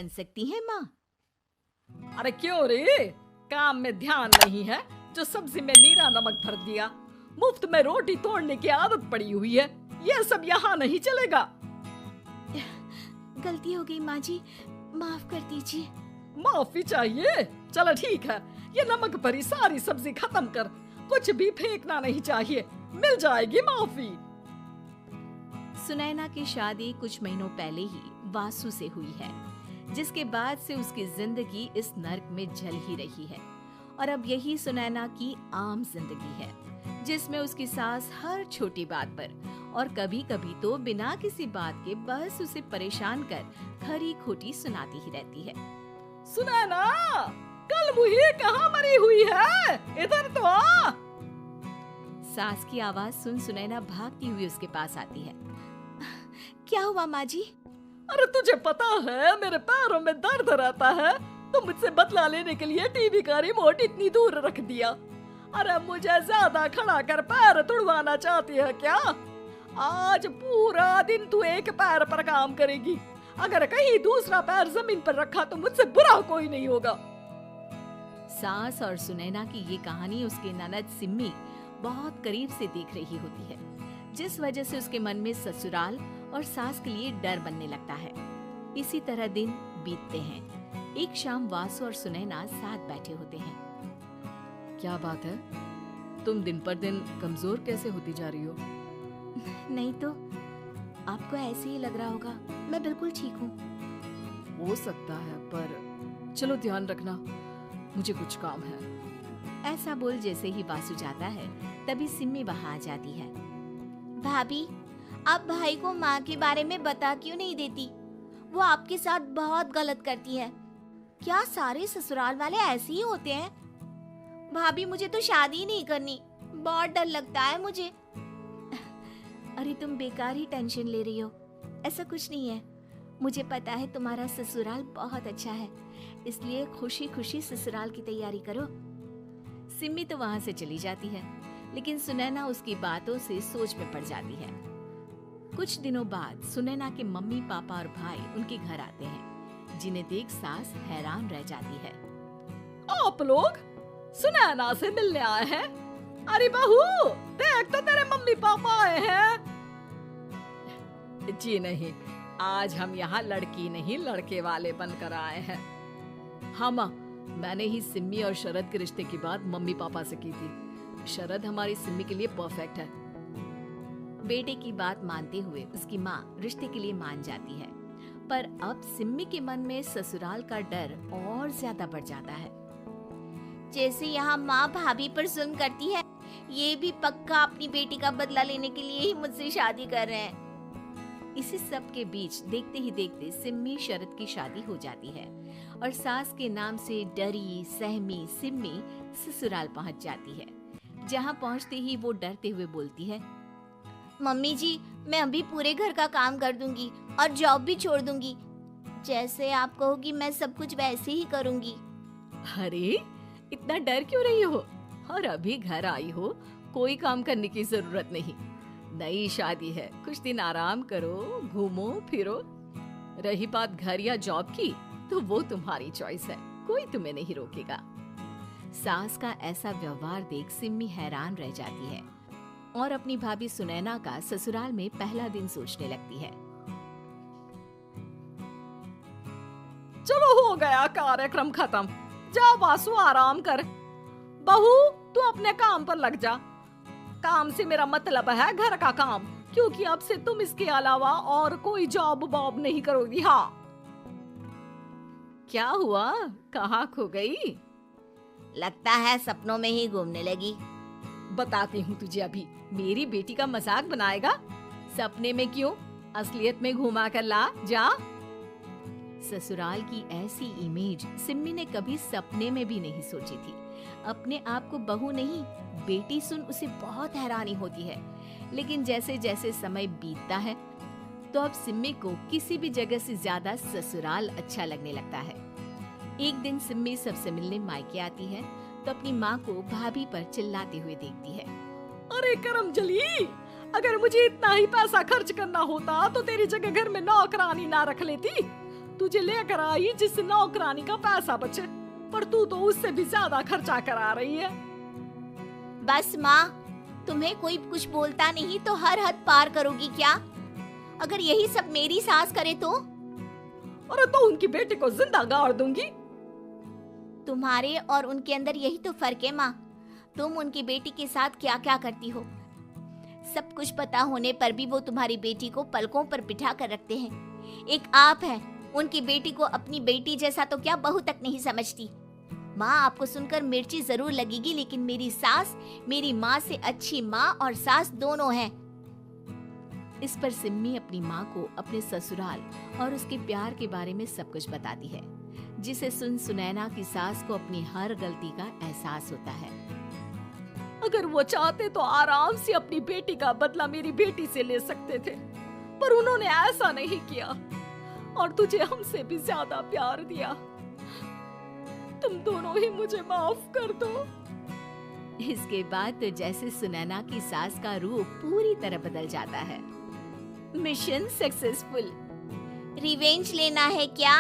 बन सकती हैं माँ। अरे क्यों रे, काम में ध्यान नहीं है जो सब्जी में नीरा नमक भर दिया। मुफ्त में रोटी तोड़ने की आदत पड़ी हुई है, ये सब यहाँ नहीं चलेगा। गलती हो गई माँ जी, माफ कर दीजिए। माफी चाहिए? चलो ठीक है, ये नमक भरी सारी सब्जी खत्म कर, कुछ भी फेंकना नहीं चाहिए, मिल जाएगी माफी। सुनैना की शादी कुछ महीनों पहले ही वासु से हुई है, जिसके बाद से उसकी जिंदगी इस नर्क में जल ही रही है। और अब यही सुनैना की आम जिंदगी है, जिसमें उसकी सास हर छोटी बात पर और कभी कभी तो बिना किसी बात के बस उसे परेशान कर खरी खोटी सुनाती ही रहती है। सुनैना, कल मुही कहाँ मरी हुई है, इधर तो आ। सास की आवाज सुन सुनैना भागती हुई उसके पास आती है। क्या हुआ माँ जी? अरे तुझे पता है मेरे पैरों में दर्द रहता है, तो मुझसे बदला लेने के लिए टीवी का रिमोट इतनी दूर रख दिया। अरे मुझे ज्यादा खड़ा कर पैर तुड़वाना चाहती है क्या? आज पूरा दिन तू एक पैर पर काम करेगी, अगर कहीं दूसरा पैर जमीन पर रखा तो मुझसे बुरा कोई नहीं होगा। सास और सुनैना की ये कहानी उसकी ननद सिम्मी बहुत करीब से देख रही होती है, जिस वजह से उसके मन में ससुराल और सास के लिए डर बनने लगता है। इसी तरह दिन बीतते हैं। एक शाम वासु और सुनैना साथ बैठे होते हैं। क्या बात है, तुम दिन पर दिन कमजोर कैसे होती जा रही हो? नहीं तो, आपको ऐसे ही लग रहा होगा, मैं बिल्कुल ठीक हूँ। हो सकता है, पर चलो ध्यान रखना, मुझे कुछ काम है। ऐसा बोल जैसे ही वासु जाता है, तभी सिम्मी वहाँ आ जाती है। भाभी, आप भाई को माँ के बारे में बता क्यों नहीं देती? वो आपके साथ बहुत गलत करती है। क्या सारे ससुराल वाले ऐसे ही होते हैं? भाभी, मुझे तो शादी नहीं करनी, बहुत डर लगता है मुझे। अरे तुम बेकार ही टेंशन ले रही हो, ऐसा कुछ नहीं है। मुझे पता है तुम्हारा ससुराल बहुत अच्छा है, इसलिए खुशी खुशी ससुराल की तैयारी करो। सिम्मी तो वहाँ से चली जाती है, लेकिन सुनैना उसकी बातों से सोच में पड़ जाती है। कुछ दिनों बाद सुनैना के मम्मी पापा और भाई उनके घर आते हैं, जिन्हें देख सास हैरान रह जाती है। आप लोग सुनैना से मिलने आए हैं? अरे बहू, देख तो तेरे मम्मी पापा आए हैं। जी नहीं, आज हम यहाँ लड़की नहीं लड़के वाले बनकर आए हैं। हाँ माँ, मैंने ही सिम्मी और शरद के रिश्ते की बात मम्मी पापा से की थी। शरद हमारी सिम्मी के लिए परफेक्ट है। बेटे की बात मानते हुए उसकी माँ रिश्ते के लिए मान जाती है, पर अब सिम्मी के मन में ससुराल का डर और ज्यादा बढ़ जाता है। जैसे यहाँ माँ भाभी पर जुल्म करती है, ये भी पक्का अपनी बेटी का बदला लेने के लिए ही मुझसे शादी कर रहे हैं। इसी सब के बीच देखते ही देखते सिम्मी शरद की शादी हो जाती है और सास के नाम से डरी सहमी सिम्मी ससुराल पहुँच जाती है। जहाँ पहुँचते ही वो डरते हुए बोलती है, मम्मी जी, मैं अभी पूरे घर का काम कर दूंगी और जॉब भी छोड़ दूंगी। जैसे आप कहोगी मैं सब कुछ वैसे ही करूंगी। अरे इतना डर क्यों रही हो? और अभी घर आई हो, कोई काम करने की जरूरत नहीं। नई शादी है, कुछ दिन आराम करो, घूमो फिरो। रही बात घर या जॉब की, तो वो तुम्हारी चॉइस है, कोई तुम्हें नहीं रोकेगा। सास का ऐसा व्यवहार देख सिम्मी हैरान रह जाती है और अपनी भाभी सुनैना का ससुराल में पहला दिन सोचने लगती है। चलो हो गया कार्यक्रम खत्म, जा वासु आराम कर। बहू, तू अपने काम पर लग जा। काम से मेरा मतलब है घर का काम, क्योंकि अब से तुम इसके अलावा और कोई जॉब वॉब नहीं करोगी। हाँ। क्या हुआ, कहाँ खो गई? लगता है सपनों में ही घूमने लगी। बताती हूँ तुझे अभी। मेरी बेटी का मजाक बनाएगा? सपने में क्यों, असलियत में घुमा कर ला, जा। ससुराल की ऐसी इमेज सिम्मी ने कभी सपने में भी नहीं सोची थी। अपने आप को बहू नहीं, बेटी सुन उसे बहुत हैरानी होती है। लेकिन जैसे जैसे समय बीतता है, तो अब सिम्मी को किसी भी जगह से ज्यादा ससुराल अच्छा लगने लगता है। एक दिन सिम्मी सबसे मिलने मायके आती है, तो अपनी माँ को भाभी पर चिल्लाते हुए देखती है। अरे करमजली, अगर मुझे इतना ही पैसा खर्च करना होता तो तेरी जगह घर में नौकरानी ना रख लेती। तुझे लेकर आई जिससे नौकरानी का पैसा बचे, पर तू तो उससे भी ज्यादा खर्चा करा रही है। बस माँ, तुम्हें कोई कुछ बोलता नहीं तो हर हद पार करोगी क्या? अगर यही सब मेरी सास करे तो? अरे तो उनकी बेटी को जिंदा गाड़ दूंगी। तुम्हारे और उनके अंदर यही तो फर्क है माँ। तुम उनकी बेटी के साथ क्या क्या करती हो, सब कुछ पता होने पर भी वो तुम्हारी बेटी को पलकों पर बिठा कर रखते हैं। एक आप है, उनकी बेटी को अपनी बेटी जैसा तो क्या बहू तक नहीं समझती। माँ, आपको सुनकर मिर्ची जरूर लगेगी, लेकिन मेरी सास मेरी माँ से अच्छी माँ और सास दोनों हैं। इस पर सिम्मी अपनी माँ को अपने ससुराल और उसके प्यार के बारे में सब कुछ बताती है, जिसे सुन सुनैना की सास को अपनी हर गलती का एहसास होता है। अगर वो चाहते तो आराम से अपनी बेटी का बदला मेरी बेटी से ले सकते थे, पर उन्होंने ऐसा नहीं किया और तुझे हमसे भी ज्यादा प्यार दिया। तुम दोनों ही मुझे माफ कर दो। इसके बाद तो जैसे सुनैना की सास का रूप पूरी तरह बदल जाता है। Mission successful. रिवेंज लेना है क्या?